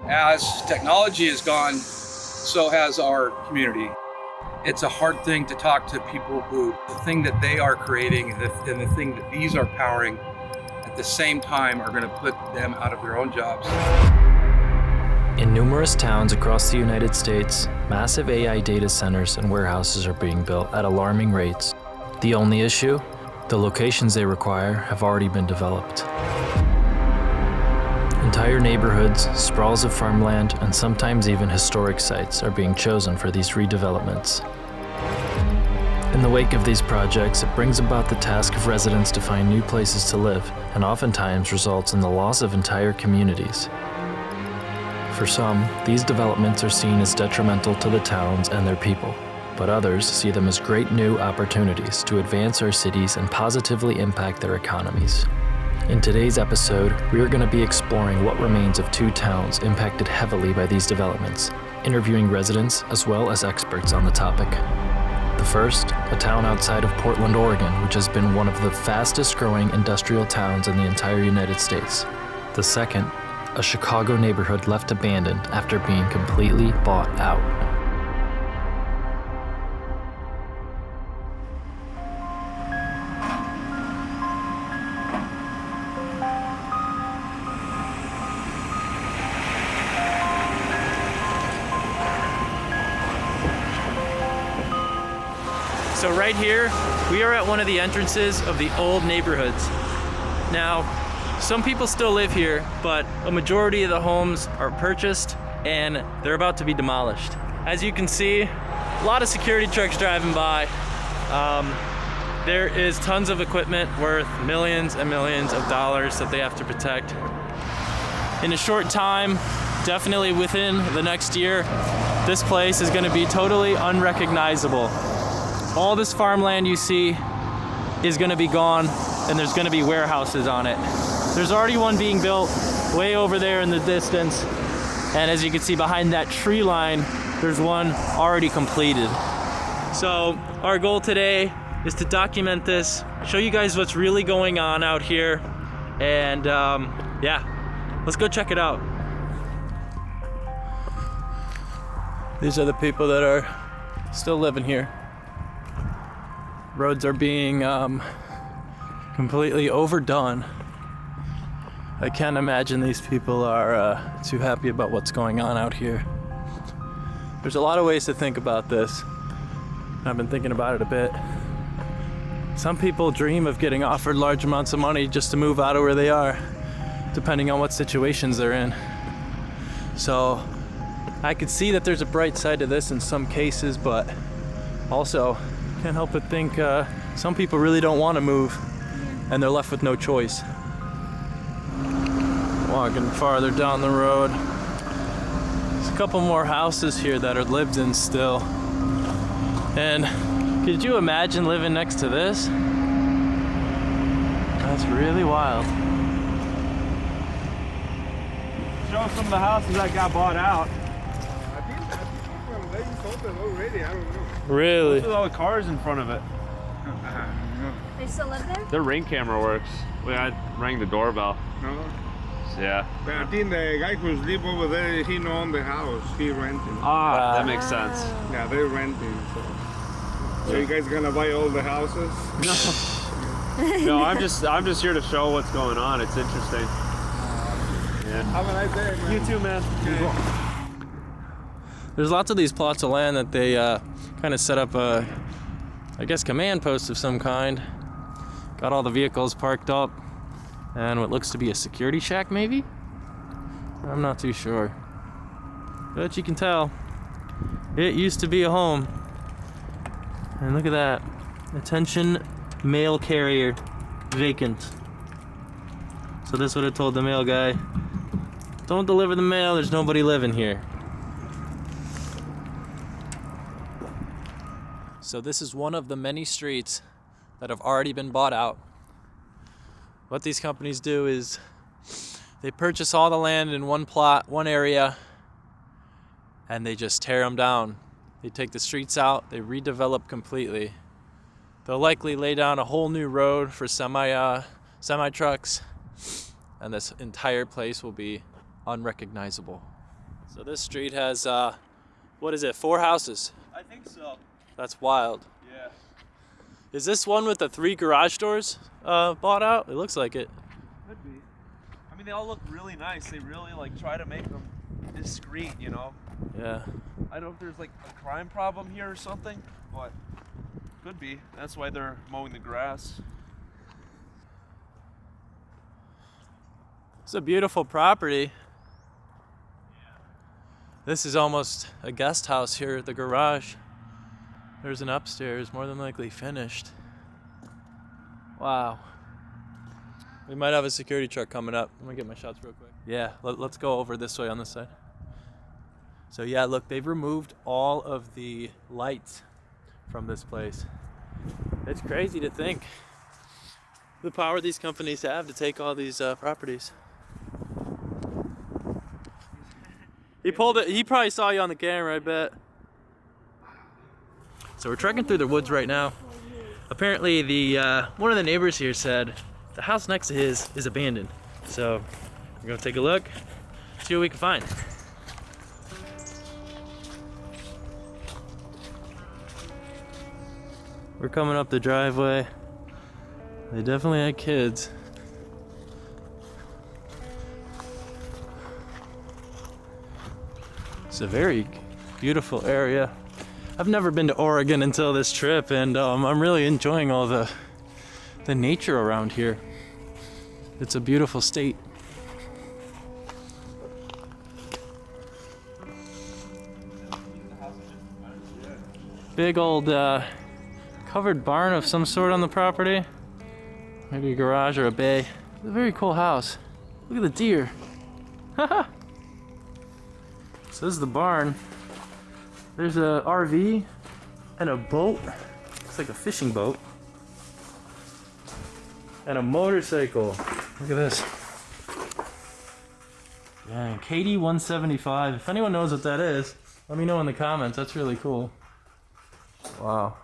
As technology has gone, so has our community. It's a hard thing to talk to people who the thing that they are creating and the thing that these are powering at the same time are going to put them out of their own jobs. In numerous towns across the United States, massive AI data centers and warehouses are being built at alarming rates. The only issue? The locations they require have already been developed. Entire neighborhoods, sprawls of farmland, and sometimes even historic sites are being chosen for these redevelopments. In the wake of these projects, it brings about the task of residents to find new places to live, and oftentimes results in the loss of entire communities. For some, these developments are seen as detrimental to the towns and their people, but others see them as great new opportunities to advance our cities and positively impact their economies. In today's episode, we are going to be exploring what remains of two towns impacted heavily by these developments, interviewing residents as well as experts on the topic. The first, a town outside of Portland, Oregon, which has been one of the fastest growing industrial towns in the entire United States. The second, a Chicago neighborhood left abandoned after being completely bought out. So right here, we are at one of the entrances of the old neighborhoods. Now, some people still live here, but a majority of the homes are purchased and they're about to be demolished. As you can see, a lot of security trucks driving by. There is tons of equipment worth millions and millions of dollars that they have to protect. In a short time, definitely within the next year, this place is going to be totally unrecognizable. All this farmland you see is going to be gone, and there's going to be warehouses on it. There's already one being built way over there in the distance, and as you can see behind that tree line, there's one already completed. So our goal today is to document this, show you guys what's really going on out here, and yeah, let's go check it out. These are the people that are still living here. Roads are being completely overdone. I can't imagine these people are too happy about what's going on out here. There's a lot of ways to think about this. I've been thinking about it a bit. Some people dream of getting offered large amounts of money just to move out of where they are, depending on what situations they're in. So I could see that there's a bright side to this in some cases, but also can't help but think some people really don't want to move, and they're left with no choice. Walking farther down the road, there's a couple more houses here that are lived in still. And could you imagine living next to this? That's really wild. Show us some of the houses that got bought out. I think they sold them already, I don't know. Really? Look at all the cars in front of it. They still live there? Their Ring camera works. I rang the doorbell. No. Yeah. But I think the guy who's live over there, he don't own the house. He renting. Ah, that makes sense. Yeah, they're renting. So you guys gonna buy all the houses? No, I'm just here to show what's going on. It's interesting. Yeah. Have a nice day, man. You too, man. Okay. There's lots of these plots of land that they kind of set up a, I guess, command post of some kind. Got all the vehicles parked up, and what looks to be a security shack, maybe? I'm not too sure. But you can tell, it used to be a home. And look at that. Attention, mail carrier, vacant. So this would have told the mail guy, don't deliver the mail, there's nobody living here. So this is one of the many streets that have already been bought out. What these companies do is they purchase all the land in one plot, one area, and they just tear them down. They take the streets out, they redevelop completely. They'll likely lay down a whole new road for semi trucks, and this entire place will be unrecognizable. So this street has, what is it, 4 houses? I think so. That's wild. Yeah. Is this one with the 3 garage doors bought out? It looks like it. Could be. I mean, they all look really nice. They really like try to make them discreet, you know? Yeah. I don't know if there's like a crime problem here or something, but could be. That's why they're mowing the grass. It's a beautiful property. This is almost a guest house here at the garage. There's an upstairs, more than likely finished. Wow. We might have a security truck coming up. I'm gonna get my shots real quick. Yeah, let's go over this way on this side. So yeah, look, they've removed all of the lights from this place. It's crazy to think the power these companies have to take all these properties. He pulled it. He probably saw you on the camera, I bet. So we're trekking through the woods right now. Apparently, the one of the neighbors here said the house next to his is abandoned. So we're gonna take a look, see what we can find. We're coming up the driveway. They definitely had kids. It's a very beautiful area. I've never been to Oregon until this trip, and I'm really enjoying all the nature around here. It's a beautiful state. Big old covered barn of some sort on the property. Maybe a garage or a bay. It's a very cool house. Look at the deer. Haha. So this is the barn. There's a RV and a boat. Looks like a fishing boat. And a motorcycle. Look at this. Dang, KD 175. If anyone knows what that is, let me know in the comments. That's really cool. Wow.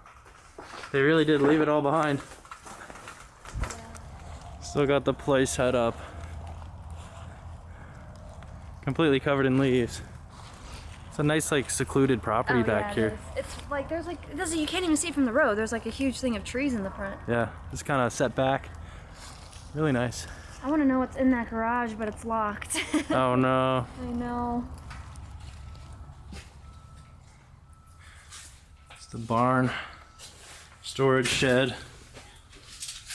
They really did leave it all behind. Still got the place set up. Completely covered in leaves. It's a nice, like, secluded property back here. It's like there's like it doesn't. You can't even see it from the road. There's like a huge thing of trees in the front. Yeah, just kind of set back. Really nice. I want to know what's in that garage, but it's locked. Oh no. I know. It's the barn, storage shed.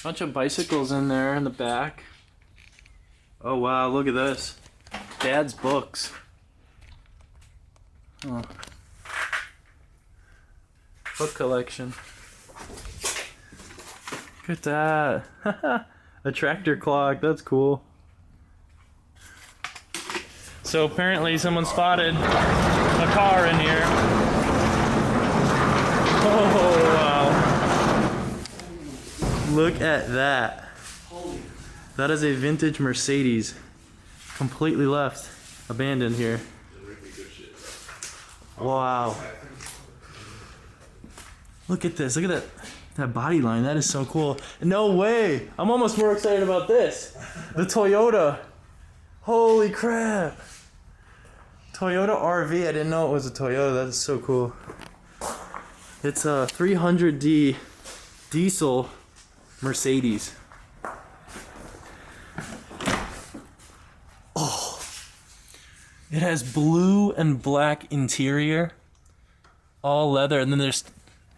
Bunch of bicycles in there in the back. Oh wow, look at this. Dad's books. Oh. Book collection. Look at that. A tractor clock, that's cool. So apparently someone spotted a car in here. Oh wow. Look at that. That is a vintage Mercedes. Completely left, abandoned here. Wow. Look at this. Look at that body line. That is so cool. No way. I'm almost more excited about this. The Toyota. Holy crap. Toyota RV. I didn't know it was a Toyota. That is so cool. It's a 300D diesel Mercedes. Oh. It has blue and black interior. All leather. And then there's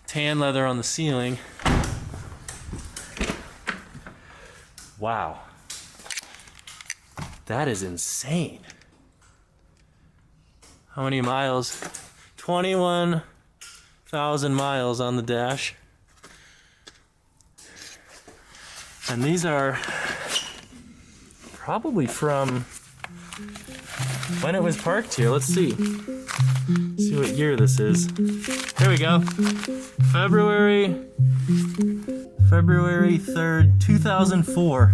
tan leather on the ceiling. Wow. That is insane. How many miles? 21,000 miles on the dash. And these are probably from when it was parked here. Let's see. See what year this is. Here we go. February 3rd, 2004.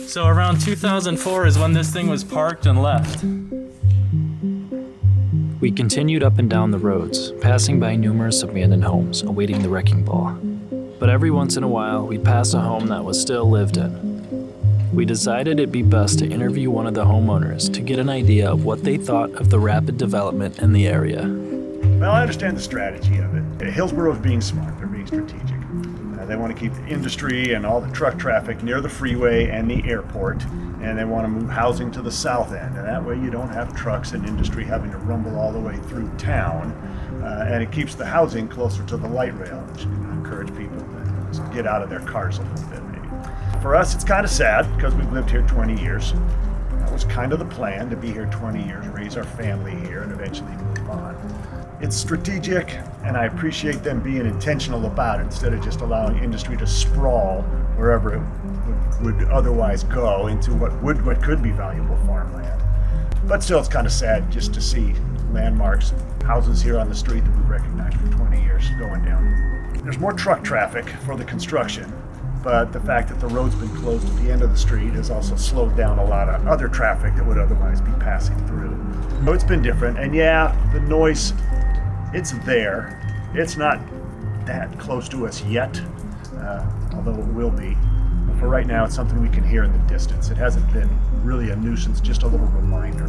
So around 2004 is when this thing was parked and left. We continued up and down the roads, passing by numerous abandoned homes, awaiting the wrecking ball. But every once in a while, we'd pass a home that was still lived in. we decided it'd be best to interview one of the homeowners to get an idea of what they thought of the rapid development in the area. Well, I understand the strategy of it. Hillsboro is being smart. They're being strategic. They want to keep the industry and all the truck traffic near the freeway and the airport, and they want to move housing to the south end. And that way you don't have trucks and industry having to rumble all the way through town. And it keeps the housing closer to the light rail, which can encourage people to get out of their cars a little bit, maybe. For us, it's kind of sad because we've lived here 20 years. That was kind of the plan, to be here 20 years, raise our family here, and eventually move on. It's strategic, and I appreciate them being intentional about it instead of just allowing industry to sprawl wherever it would otherwise go into what could be valuable farmland. But still, it's kind of sad just to see landmarks, houses here on the street that we've recognized for 20 years going down. There's more truck traffic for the construction, but the fact that the road's been closed at the end of the street has also slowed down a lot of other traffic that would otherwise be passing through. So it's been different, and yeah, the noise, it's there. It's not that close to us yet, although it will be. But for right now, it's something we can hear in the distance. It hasn't been really a nuisance, just a little reminder.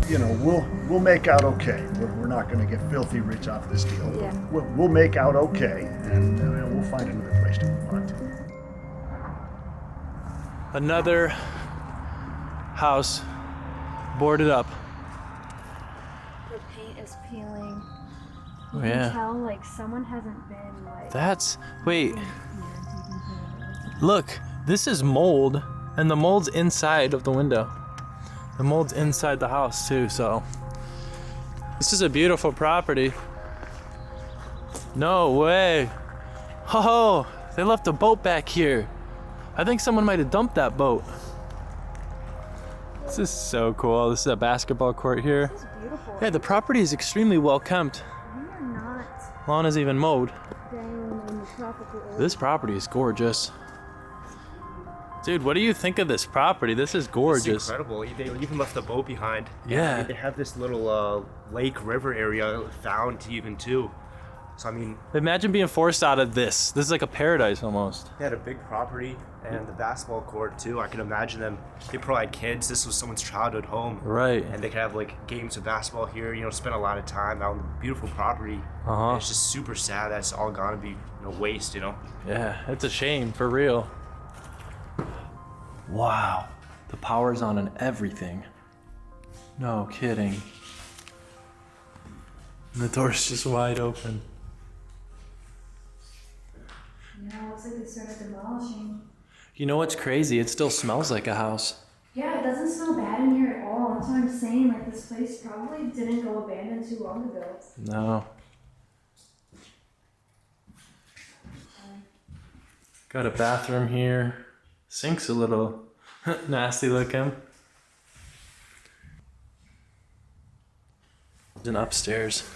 You know, we'll make out okay. We're not going to get filthy rich off this deal. Yeah. We'll make out okay, and we'll find another place to move on to. Another house boarded up. The paint is peeling. Oh, You yeah. can tell like someone hasn't been like. Wait, look, this is mold, and the mold's inside of the window. The mold's inside the house too, so. This is a beautiful property. No way. Oh, they left a boat back here. I think someone might have dumped that boat. This is so cool. This is a basketball court here. This is beautiful. Yeah, the property is extremely well kept. We are not Lawn is even mowed. down in the tropical area. This property is gorgeous. Dude, what do you think of this property? This is gorgeous. It's incredible. They even left the boat behind. Yeah. They have this little lake river area found even too. So I mean, Imagine being forced out of this. This is like a paradise almost. they had a big property and the basketball court too. I can imagine them. They probably had kids. This was someone's childhood home. Right. And they could have like games of basketball here. You know, spend a lot of time out in the beautiful property. Uh-huh. And it's just super sad that it's all gonna be waste. You know. Yeah, it's a shame, for real. Wow. The power's on and everything. No kidding. And the door's just wide open. Yeah, it looks like they started demolishing. You know what's crazy? It still smells like a house. Yeah, it doesn't smell bad in here at all. That's what I'm saying. Like this place probably didn't go abandoned too long ago. No. Got a bathroom here. Sink's a little nasty looking. And upstairs.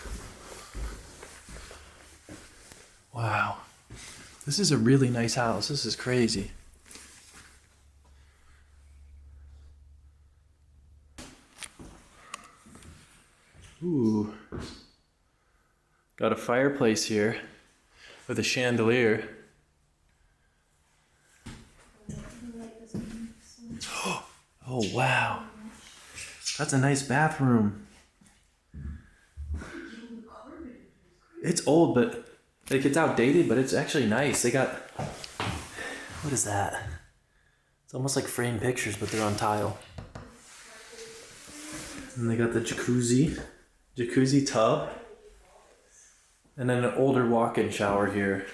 Wow. This is a really nice house. This is crazy. Ooh. Got a fireplace here with a chandelier. Oh, wow. That's a nice bathroom. It's old, but like it's outdated, but it's actually nice. They got, what is that? It's almost like framed pictures, but they're on tile. And they got the jacuzzi tub, and then an older walk-in shower here.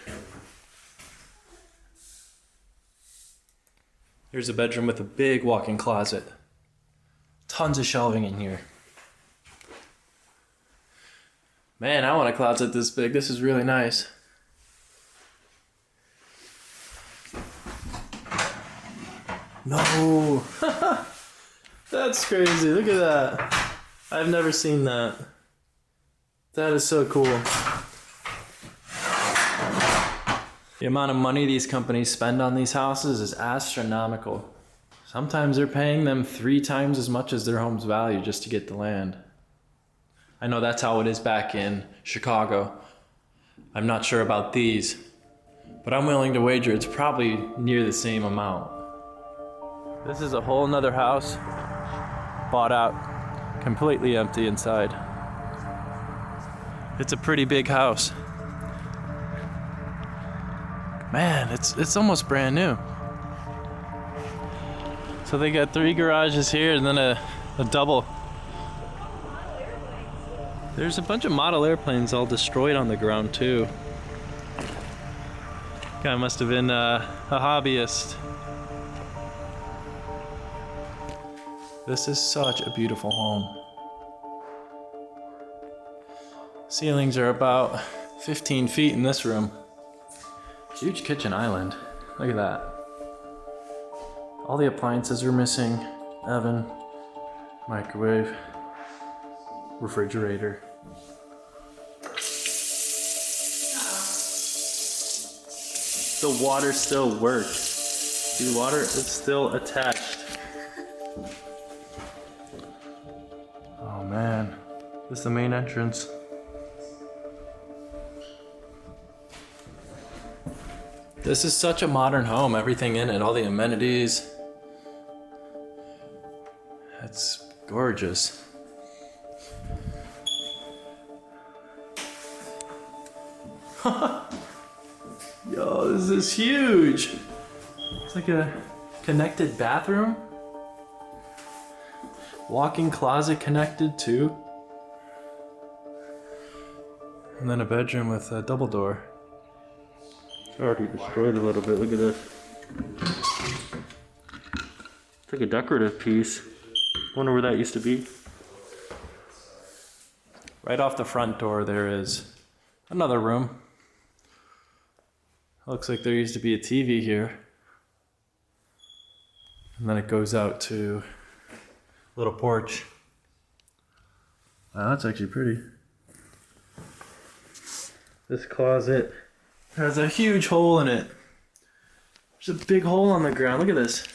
Here's a bedroom with a big walk-in closet. Tons of shelving in here. Man, I want a closet this big. This is really nice. No! That's crazy. Look at that. I've never seen that. That is so cool. The amount of money these companies spend on these houses is astronomical. Sometimes they're paying them 3 times as much as their home's value just to get the land. I know that's how it is back in Chicago. I'm not sure about these, but I'm willing to wager it's probably near the same amount. This is a whole nother house, bought out, completely empty inside. It's a pretty big house. Man, it's almost brand new. So they got 3 garages here and then a double. There's a bunch of model airplanes all destroyed on the ground too. Guy must have been a hobbyist. This is such a beautiful home. Ceilings are about 15 feet in this room. Huge kitchen island. Look at that. All the appliances are missing. Oven, microwave, refrigerator. The water still works. The water is still attached. Oh man, this is the main entrance. This is such a modern home, everything in it, all the amenities. It's gorgeous. Yo, this is huge. It's like a connected bathroom. Walk-in closet connected too. And then a bedroom with a double door. It's already destroyed a little bit, look at this. It's like a decorative piece. Wonder where that used to be. Right off the front door there is another room. Looks like there used to be a TV here. And then it goes out to a little porch. Wow, that's actually pretty. This closet has a huge hole in it. There's a big hole on the ground, look at this.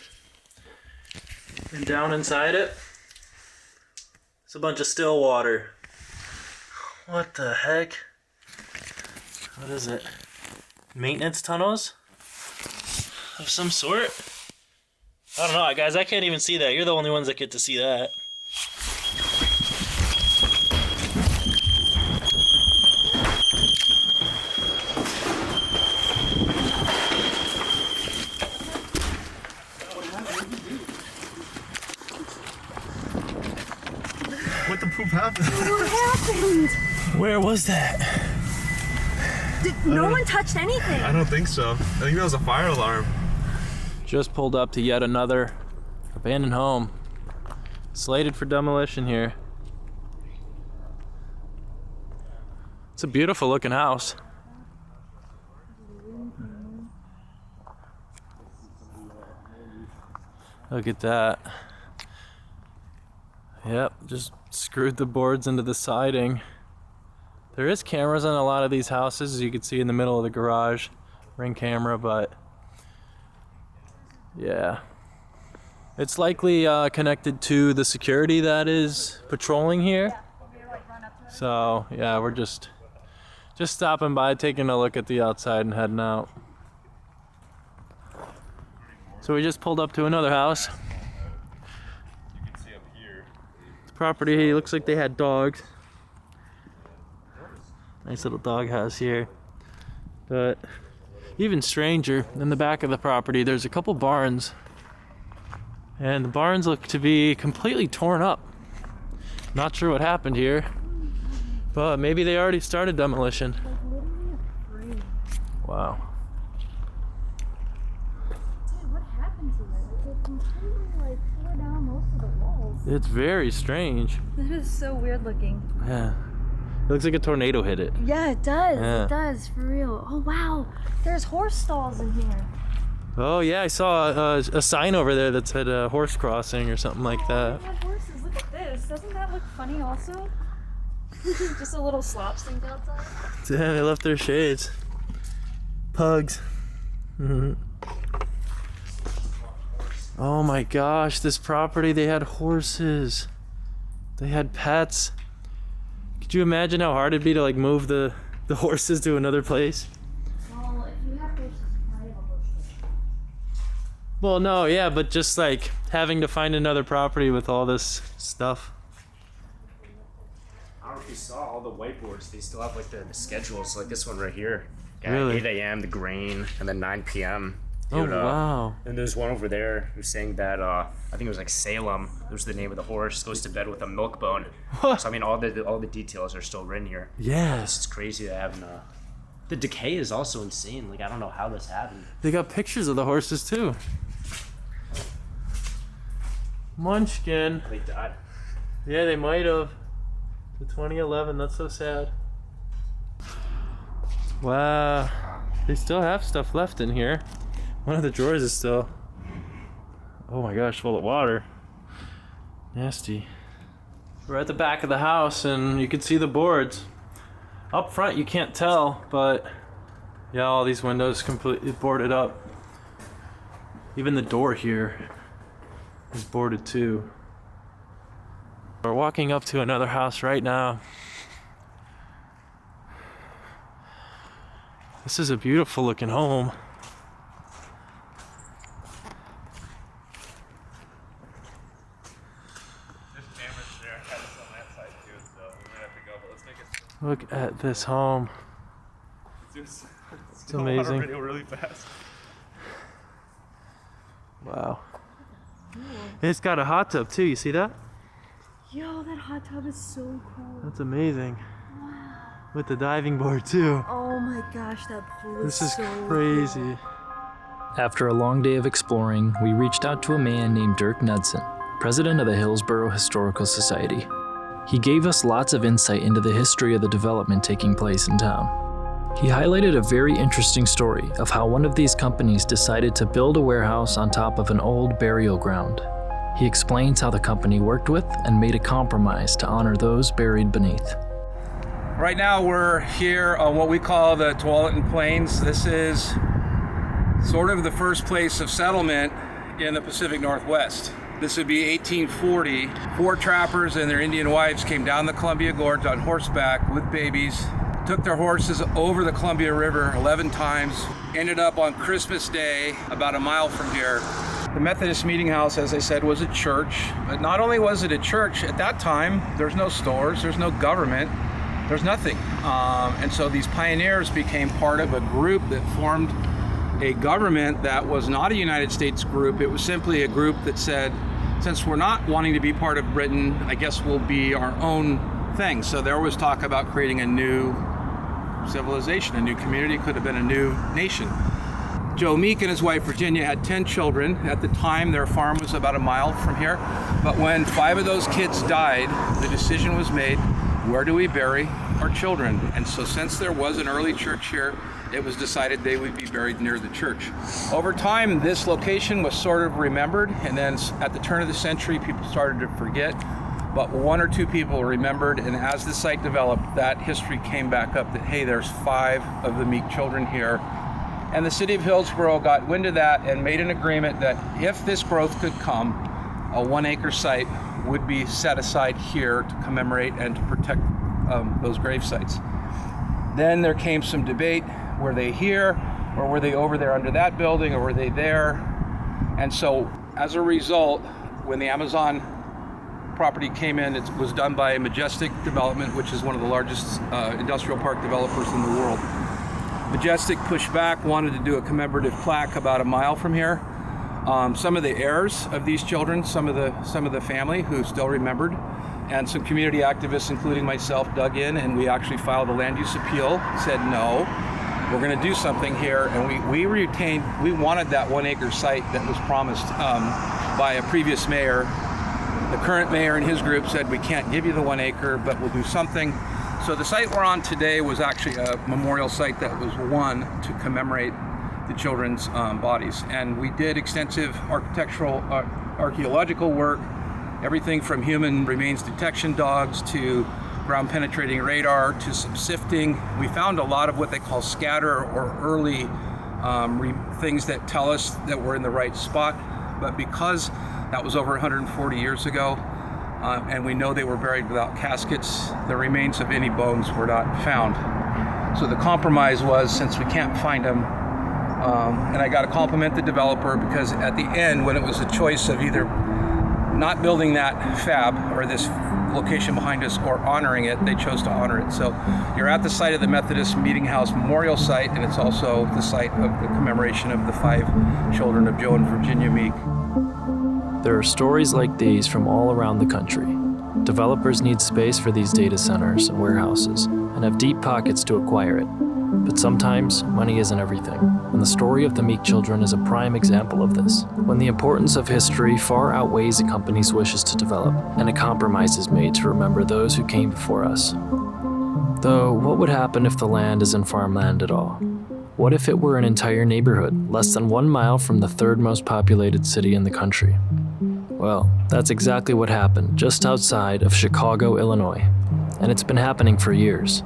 And down inside it, it's a bunch of still water. What the heck? What is it? Maintenance tunnels of some sort? I don't know, guys, I can't even see that. You're the only ones that get to see that. What the poop happened? What happened? Where was that? No one touched anything. I don't think so. I think that was a fire alarm. Just pulled up to yet another abandoned home. Slated for demolition here. It's a beautiful looking house. Look at that. Yep, just screwed the boards into the siding. There is cameras on a lot of these houses, as you can see in the middle of the garage. Ring camera, but yeah. It's likely connected to the security that is patrolling here. So yeah, we're just stopping by, taking a look at the outside and heading out. So we just pulled up to another house. You can see up here. This property looks like they had dogs. Nice little dog house here. But even stranger, in the back of the property, there's a couple barns. And the barns look to be completely torn up. Not sure what happened here, but maybe they already started demolition. Wow. Dude, what happened to it? It completely tore down most of the walls. It's very strange. That is so weird looking. Yeah. It looks like a tornado hit it. Yeah, it does. Yeah. It does, for real. Oh, wow. There's horse stalls in here. Oh yeah, I saw a sign over there that said horse crossing or something like that. They had horses. Look at this. Doesn't that look funny also? Just a little slop sink outside. Damn, they left their shades. Pugs. Mm-hmm. Oh my gosh, this property, they had horses. They had pets. Could you imagine how hard it'd be to like move the horses to another place? Well, if you have horses, you probably have a horse. Well, no, yeah, but just like having to find another property with all this stuff. I don't know if you saw all the whiteboards. They still have like the schedules, like this one right here. Yeah, Really? 8 a.m. the grain, and then 9 p.m. Oh, Dude, wow. And there's one over there who's saying that I think it was like Salem. There's the name of the horse. Goes to bed with a milk bone. So I mean, all the details are still written here. Yeah. This is crazy to have. The decay is also insane. Like I don't know how this happened. They got pictures of the horses too. Munchkin. They died. Yeah, they might have. The 2011, that's so sad. Wow. They still have stuff left in here. One of the drawers is still, oh my gosh, full of water. Nasty. We're at the back of the house and you can see the boards. Up front you can't tell, but yeah, all these windows completely boarded up. Even the door here is boarded too. We're walking up to another house right now. This is a beautiful looking home. Look at this home. It's amazing. Really fast. Wow. It's got a hot tub too, you see that? Yo, that hot tub is so cool. That's amazing. With the diving board too. Oh my gosh, that pool is This is so crazy. cool. After a long day of exploring, we reached out to a man named Dirk Knudsen, president of the Hillsboro Historical Society. He gave us lots of insight into the history of the development taking place in town. He highlighted a very interesting story of how one of these companies decided to build a warehouse on top of an old burial ground. He explains how the company worked with and made a compromise to honor those buried beneath. Right now we're here on what we call the Tualatin Plains. This is sort of the first place of settlement in the Pacific Northwest. This would be 1840. 4 trappers and their Indian wives came down the Columbia Gorge on horseback with babies, took their horses over the Columbia River 11 times, ended up on Christmas Day about a mile from here. The Methodist Meeting House, as I said, was a church, but not only was it a church, at that time, there's no stores, there's no government, there's nothing. And so these pioneers became part of a group that formed a government that was not a United States group. It was simply a group that said, since we're not wanting to be part of Britain, I guess we'll be our own thing. So there was talk about creating a new civilization, a new community, could have been a new nation. Joe Meek and his wife Virginia had 10 children. At the time, their farm was about a mile from here. But when 5 of those kids died, the decision was made, where do we bury our children? And so since there was an early church here, it was decided they would be buried near the church. Over time, this location was sort of remembered, and then at the turn of the century, people started to forget. But 1 or 2 people remembered, and as the site developed, that history came back up that, hey, there's 5 of the Meek children here. And the city of Hillsboro got wind of that and made an agreement that if this growth could come, a 1-acre site would be set aside here to commemorate and to protect those grave sites. Then there came some debate. Were they here, or were they over there under that building, or were they there? And so as a result, when the Amazon property came in, it was done by Majestic Development, which is one of the largest industrial park developers in the world. Majestic pushed back, wanted to do a commemorative plaque about a mile from here. Some of the heirs of these children, some of the family who still remembered, and some community activists, including myself, dug in, and we actually filed a land use appeal, said no, we're going to do something here, and we wanted that 1-acre site that was promised by a previous mayor. The current mayor and his group said, we can't give you the 1 acre, but we'll do something. So the site we're on today was actually a memorial site that was won to commemorate the children's bodies. And we did extensive archaeological work, everything from human remains detection dogs to ground penetrating radar to some sifting. We found a lot of what they call scatter or early things that tell us that we're in the right spot. But because that was over 140 years ago, and we know they were buried without caskets, the remains of any bones were not found. So the compromise was, since we can't find them, And I got to compliment the developer because at the end, when it was a choice of either not building that fab or this location behind us or honoring it, they chose to honor it. So you're at the site of the Methodist Meeting House Memorial Site, and it's also the site of the commemoration of the 5 children of Joe and Virginia Meek. There are stories like these from all around the country. Developers need space for these data centers and warehouses and have deep pockets to acquire it. But sometimes money isn't everything, and the story of the Meek children is a prime example of this, when the importance of history far outweighs a company's wishes to develop, and a compromise is made to remember those who came before us. Though, what would happen if the land isn't farmland at all? What if it were an entire neighborhood, less than 1 mile from the 3rd most populated city in the country? Well, that's exactly what happened just outside of Chicago, Illinois, and it's been happening for years.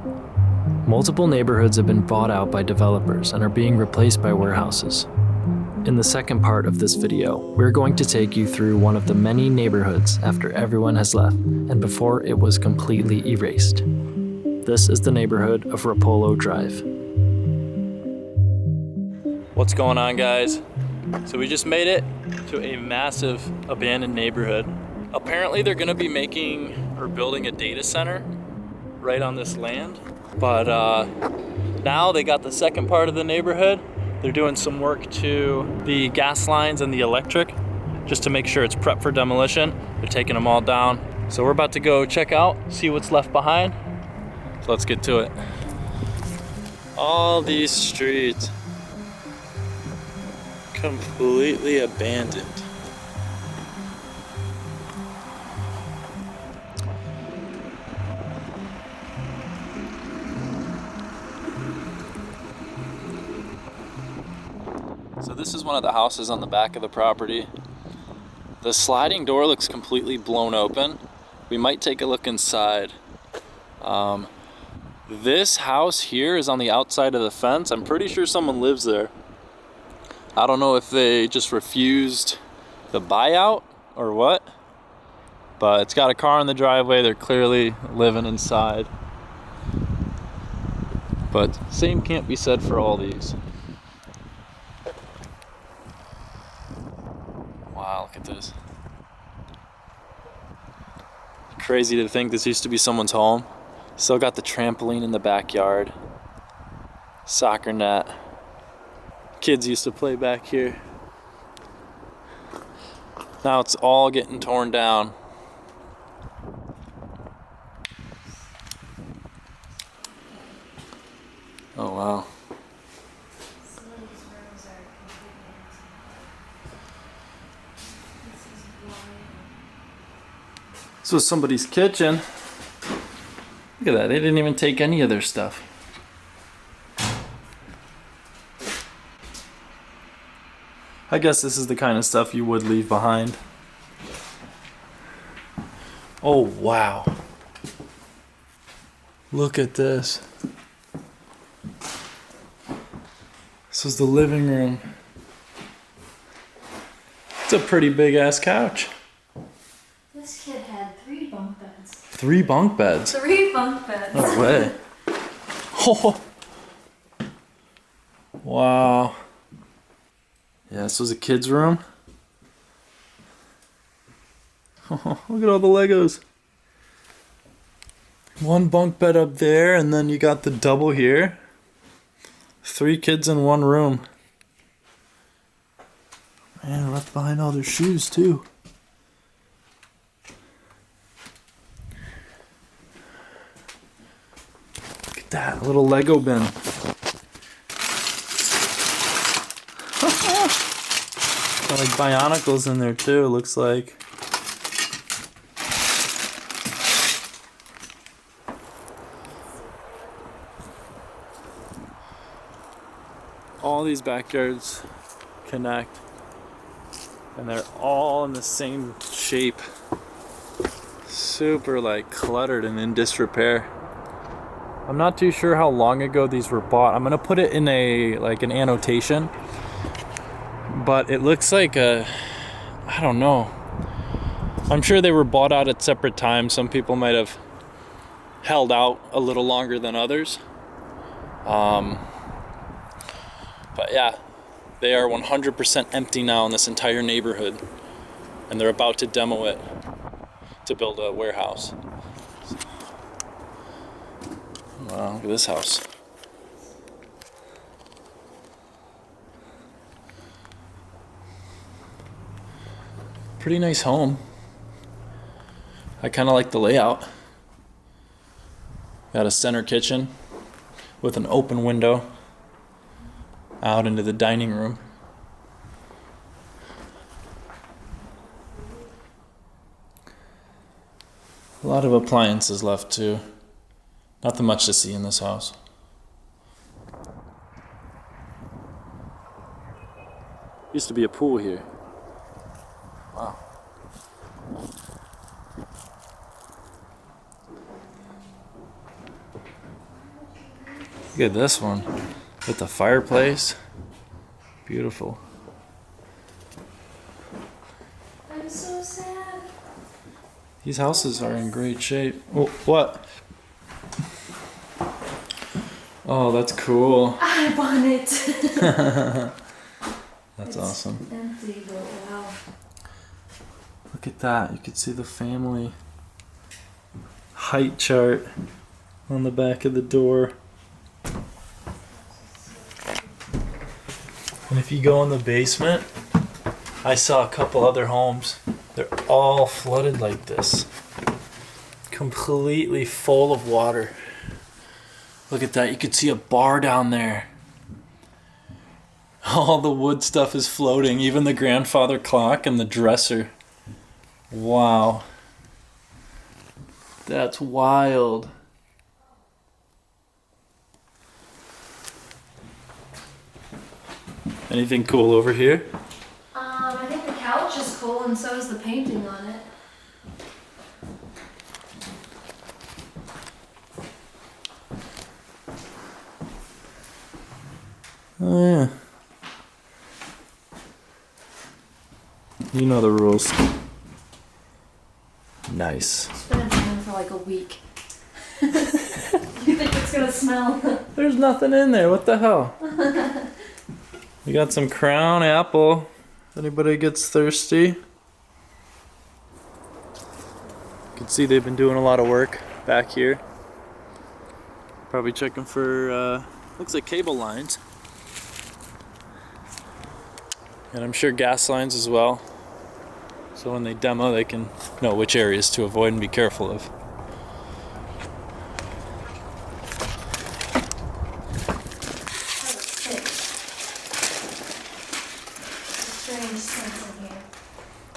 Multiple neighborhoods have been bought out by developers and are being replaced by warehouses. In the second part of this video, we're going to take you through one of the many neighborhoods after everyone has left and before it was completely erased. This is the neighborhood of Rapolo Drive. What's going on, guys? So we just made it to a massive abandoned neighborhood. Apparently they're gonna be making or building a data center right on this land. But now they got the second part of the neighborhood. They're doing some work to the gas lines and the electric just to make sure it's prepped for demolition. They're taking them all down. So we're about to go check out, see what's left behind. So let's get to it. All these streets completely abandoned. So this is one of the houses on the back of the property. The sliding door looks completely blown open. We might take a look inside. This house here is on the outside of the fence. I'm pretty sure someone lives there. I don't know if they just refused the buyout or what, but it's got a car in the driveway. They're clearly living inside. But same can't be said for all these. Wow, look at this. Crazy to think this used to be someone's home. Still got the trampoline in the backyard. Soccer net. Kids used to play back here. Now it's all getting torn down. Oh wow. This was somebody's kitchen. Look at that, they didn't even take any of their stuff. I guess this is the kind of stuff you would leave behind. Oh wow. Look at this. This is the living room. It's a pretty big ass couch. This kid had 3 bunk beds. 3 bunk beds? 3 bunk beds. No way. Oh. Wow. Yeah, this was a kid's room. Oh, look at all the Legos. 1 bunk bed up there, and then you got the double here. 3 kids in 1 room. Man, left behind all their shoes too. Look at that, a little Lego bin. Got like Bionicles in there too, looks like. All these backyards connect, and they're all in the same shape. Super like cluttered and in disrepair. I'm not too sure how long ago these were bought. I'm gonna put it in an annotation, but it looks like I don't know. I'm sure they were bought out at separate times. Some people might have held out a little longer than others. But yeah, They are 100% empty now in this entire neighborhood, and they're about to demo it to build a warehouse. Wow, look at this house. Pretty nice home. I kind of like the layout. Got a center kitchen with an open window out into the dining room. A lot of appliances left too. Nothing much to see in this house. Used to be a pool here. Wow. Look at this one with the fireplace. Beautiful. I'm so sad. These houses are in great shape. Oh, what? Oh, that's cool. I want it. That's awesome. Empty, but wow. Look at that. You can see the family height chart on the back of the door. And if you go in the basement, I saw a couple other homes. They're all flooded like this. Completely full of water. Look at that. You could see a bar down there. All the wood stuff is floating, even the grandfather clock and the dresser. Wow. That's wild. Anything cool over here? I think the couch is cool and so is the painting on it. Oh yeah. You know the rules. Nice. It's been in there for like a week. You think it's gonna smell? There's nothing in there. What the hell? We got some Crown Apple. If anybody gets thirsty. You can see they've been doing a lot of work back here. Probably checking for, looks like cable lines. And I'm sure gas lines as well. So when they demo, they can know which areas to avoid and be careful of.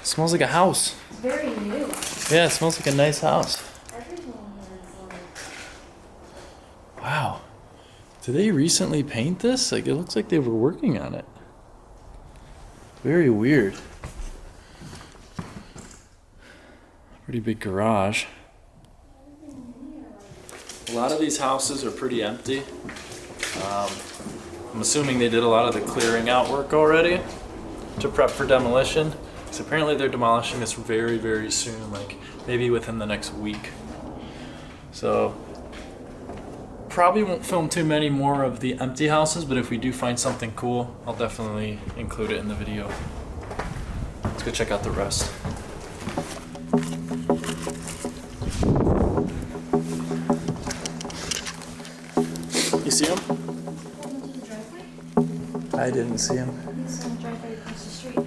It smells like a house. It's very new. Yeah, it smells like a nice house. Everything is Wow. Did they recently paint this? Like, it looks like they were working on it. Very weird. Pretty big garage. A lot of these houses are pretty empty. I'm assuming they did a lot of the clearing out work already to prep for demolition. So apparently they're demolishing this very, very soon, like maybe within the next week. So probably won't film too many more of the empty houses, but if we do find something cool, I'll definitely include it in the video. Let's go check out the rest. You see him? I didn't see him. He's in the driveway across the street.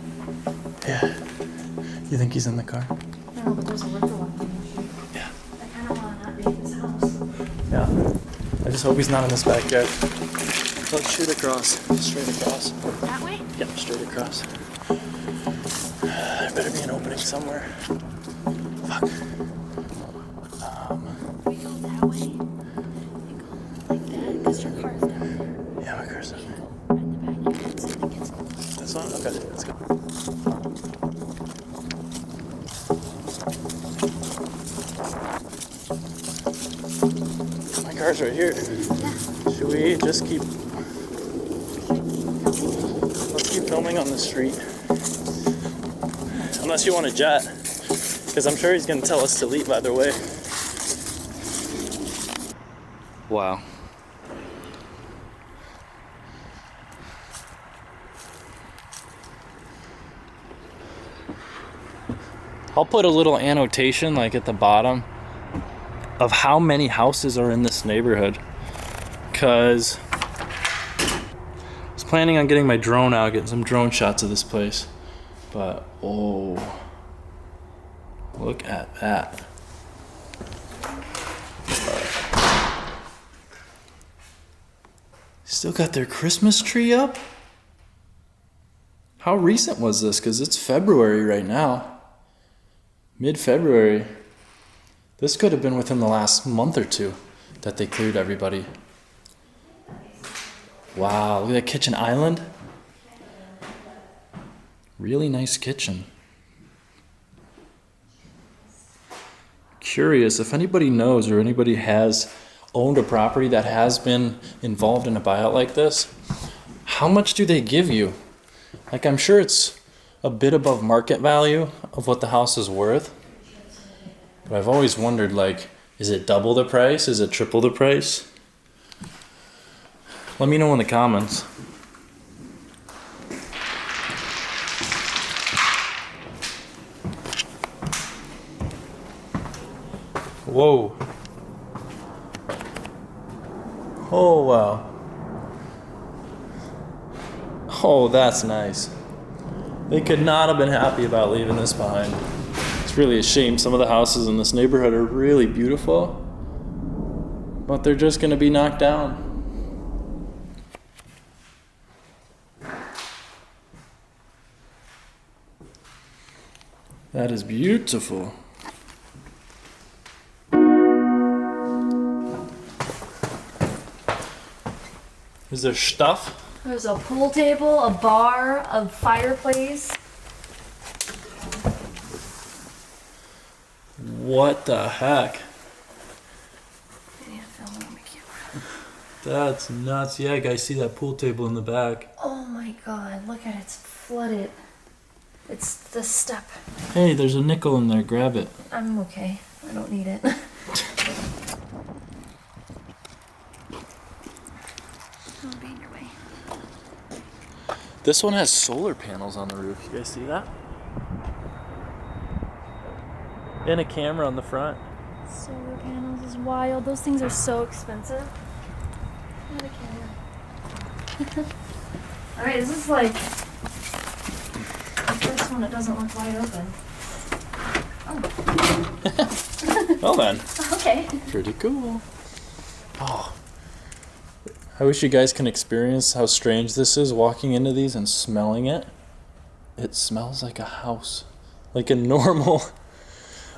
Yeah. You think he's in the car? No, but there's a liquor lock on the street. Yeah. I kind of want to not be at this house. Yeah. I just hope he's not in this backyard. Let's shoot across. Straight across. That way? Yep, straight across. There better be an opening somewhere. Fuck. We go that way. We go like that because your car's down there. Yeah, my car's down there. In the backyard, so it gets This one? Okay, let's go. My car's right here. Should we just keep... Let's keep filming on the street. Unless you want a jet. Because I'm sure he's going to tell us to leave either way. Wow. I'll put a little annotation like at the bottom of how many houses are in this neighborhood, because I was planning on getting my drone out, getting some drone shots of this place, but oh, look at that. Still got their Christmas tree up? How recent was this? Because it's February right now. Mid-February. This could have been within the last month or two that they cleared everybody. Wow, look at that kitchen island. Really nice kitchen. Curious if anybody knows or anybody has owned a property that has been involved in a buyout like this. How much do they give you? Like, I'm sure it's a bit above market value of what the house is worth. But I've always wondered, like, is it double the price? Is it triple the price? Let me know in the comments. Whoa. Oh, wow. Oh, that's nice. They could not have been happy about leaving this behind. It's really a shame. Some of the houses in this neighborhood are really beautiful, but they're just going to be knocked down. That is beautiful. Is there stuff? There's a pool table, a bar, a fireplace. What the heck? I need to film it on my camera. That's nuts. Yeah, guys, see that pool table in the back. Oh my god, look at it, it's flooded. It's the step. Hey, there's a nickel in there. Grab it. I'm okay. I don't need it. Don't be in your way. This one has solar panels on the roof. You guys see that? And a camera on the front. Solar panels is wild. Those things are so expensive. Not a camera. Alright, this is like the first one that doesn't look wide open. Oh. Well then. Okay. Pretty cool. Oh. I wish you guys can experience how strange this is, walking into these and smelling it. It smells like a house. Like a normal...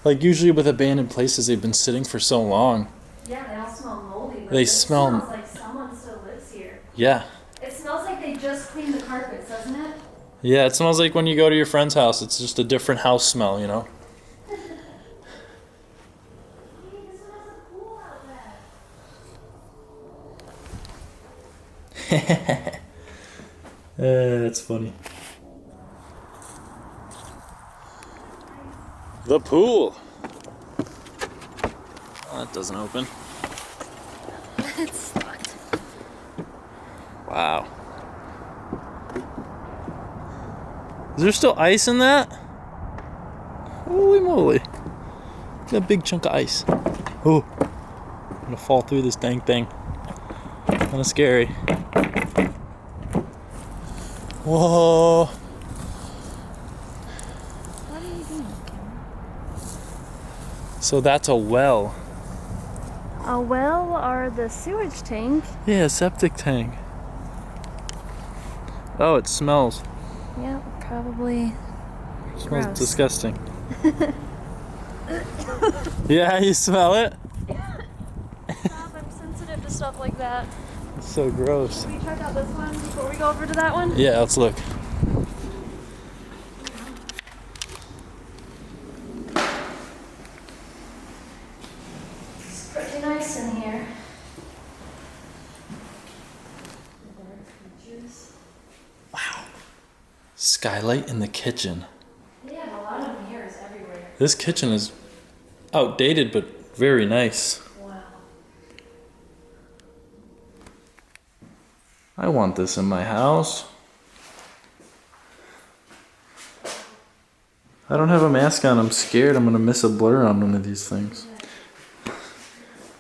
Like usually with abandoned places, they've been sitting for so long. Yeah, they all smell moldy. But They it smell... smells like someone still lives here. Yeah. It smells like they just cleaned the carpets, doesn't it? Yeah, it smells like when you go to your friend's house. It's just a different house smell, you know? Hey, this one has a pool outlet. That's funny. The pool. Oh, that doesn't open. It's locked. Wow. Is there still ice in that? Holy moly. Look at that big chunk of ice. Oh, I'm gonna fall through this dang thing. Kind of scary. Whoa. What are you doing? So that's a well. A well or the sewage tank? Yeah, septic tank. Oh, it smells. Yeah, probably. It smells Gross. disgusting. Yeah, you smell it? Stop, I'm sensitive to stuff like that. It's so gross. Can we check out this one before we go over to that one? Yeah, let's look. It's pretty nice in here. Skylight in the kitchen. They have a lot of mirrors everywhere. This kitchen is outdated but very nice. Wow. I want this in my house. I don't have a mask on. I'm scared I'm gonna miss a blur on one of these things.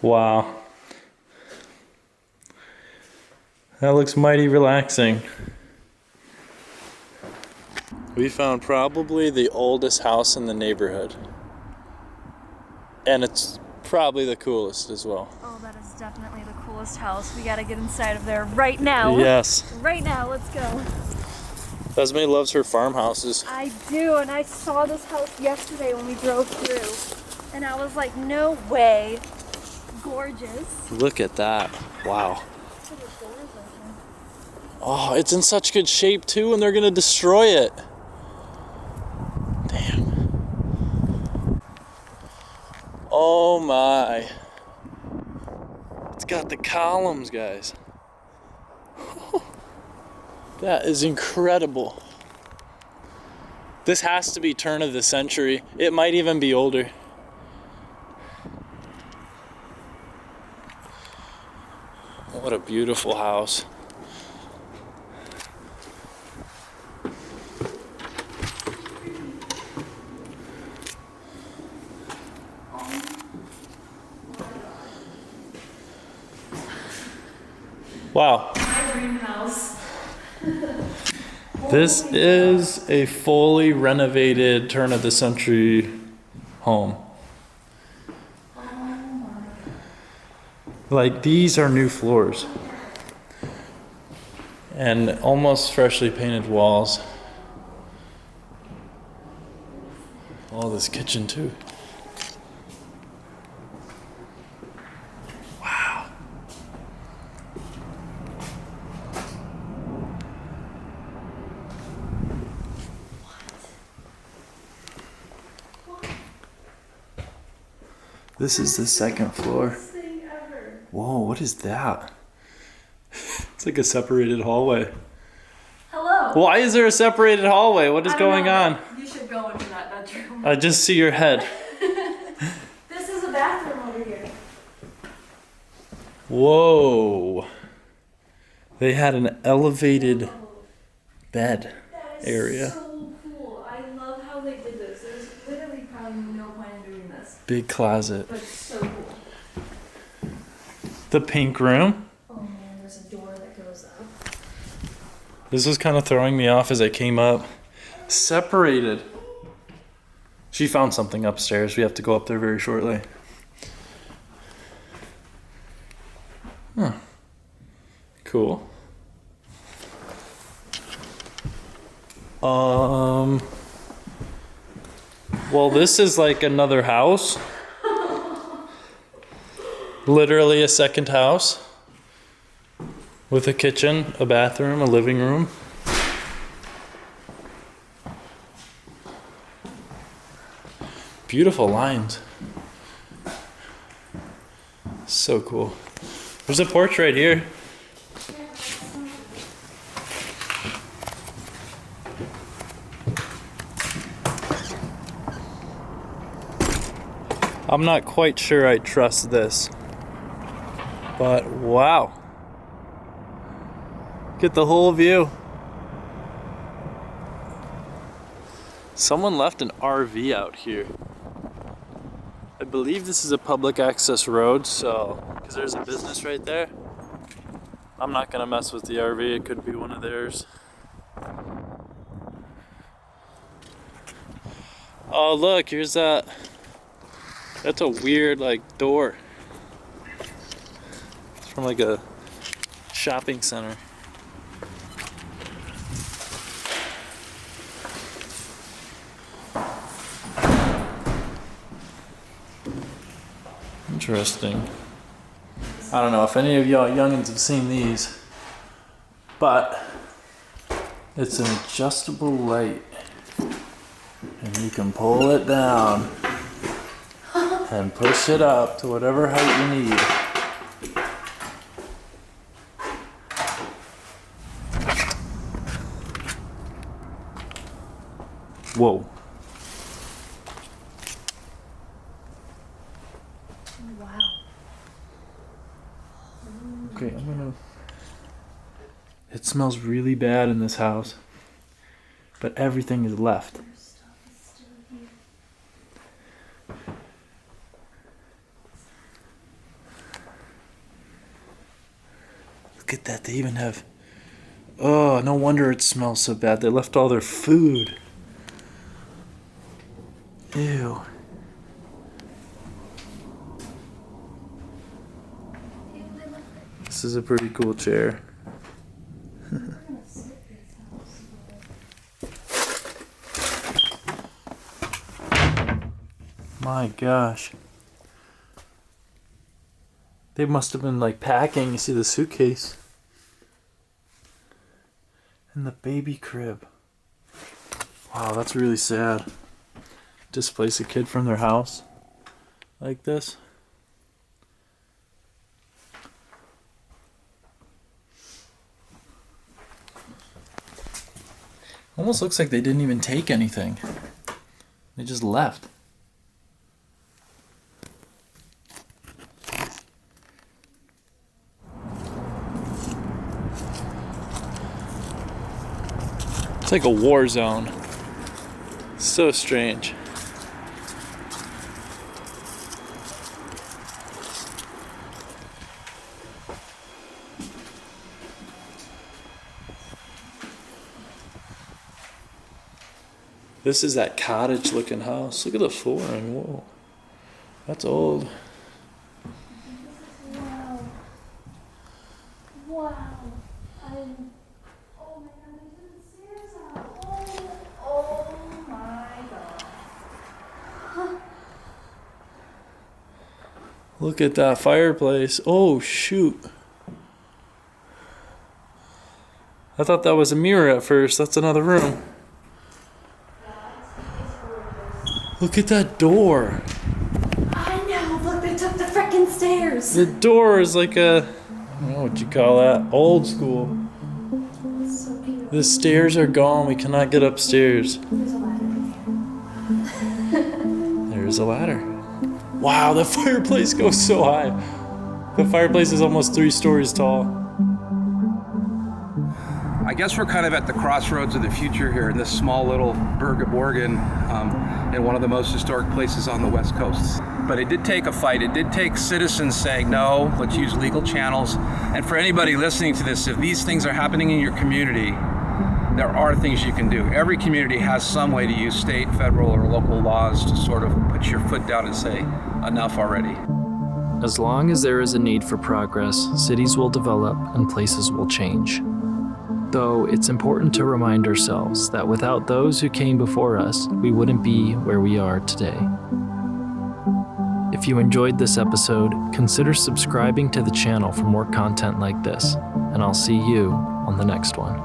Wow. That looks mighty relaxing. We found probably the oldest house in the neighborhood. And it's probably the coolest as well. Oh, that is definitely the coolest house. We gotta get inside of there right now. Yes. Right now, let's go. Esme loves her farmhouses. I do, and I saw this house yesterday when we drove through. And I was like, no way. Gorgeous. Look at that. Wow. Oh, it's in such good shape too, and they're gonna destroy it. Damn. Oh my. It's got the columns, guys. That is incredible. This has to be turn of the century. It might even be older. What a beautiful house. Wow. My dream house. This is a fully renovated turn of the century home. Like, these are new floors and almost freshly painted walls. Oh, this kitchen too. Wow. This is the second floor. Whoa, what is that? It's like a separated hallway. Hello. Why is there a separated hallway? What is I don't going know. on? You should go into that bedroom. I just see your head. This is a bathroom over here. Whoa. They had an elevated bed That is area. so cool. I love how they did this. There's literally probably no point in doing this, Big closet. but it's so cool. The pink room. Oh man, there's a door that goes up. This was kind of throwing me off as I came up. Separated. She found something upstairs. We have to go up there very shortly. Huh. Cool. Well, this is like another house. Literally a second house with a kitchen, a bathroom, a living room. Beautiful lines. So cool. There's a porch right here. I'm not quite sure I trust this. But wow. Get the whole view. Someone left an RV out here. I believe this is a public access road, so, because there's a business right there. I'm not gonna mess with the RV, it could be one of theirs. Oh look, here's that. That's a weird like door. From like a shopping center. Interesting. I don't know if any of y'all youngins have seen these, but it's an adjustable light and you can pull it down and push it up to whatever height you need. Whoa. Wow. Okay, I'm gonna... It smells really bad in this house, but everything is left. Look at that. They even have... Oh, no wonder it smells so bad. They left all their food. Ew. This is a pretty cool chair. My gosh. They must have been like packing. You see the suitcase. And the baby crib. Wow, that's really sad. Displace a kid from their house like this. Almost looks like they didn't even take anything. They just left. It's like a war zone. So strange. This is that cottage looking house. Look at the flooring. Whoa. That's old. Wow. Wow. Oh my god, they took the stairs out. Oh my god. Huh. Look at that fireplace. Oh, shoot. I thought that was a mirror at first. That's another room. Look at that door. I know, look, they took the frickin' stairs. The door is like a, I don't know what you call that, old school. It's so cute. The stairs are gone. We cannot get upstairs. There's a ladder in here. There's a ladder. Wow, the fireplace goes so high. The fireplace is almost 3 stories tall. I guess we're kind of at the crossroads of the future here in this small little burg of Oregon, in one of the most historic places on the West Coast. But it did take a fight. It did take citizens saying, no, let's use legal channels. And for anybody listening to this, if these things are happening in your community, there are things you can do. Every community has some way to use state, federal, or local laws to sort of put your foot down and say, enough already. As long as there is a need for progress, cities will develop and places will change. Though it's important to remind ourselves that without those who came before us, we wouldn't be where we are today. If you enjoyed this episode, consider subscribing to the channel for more content like this, and I'll see you on the next one.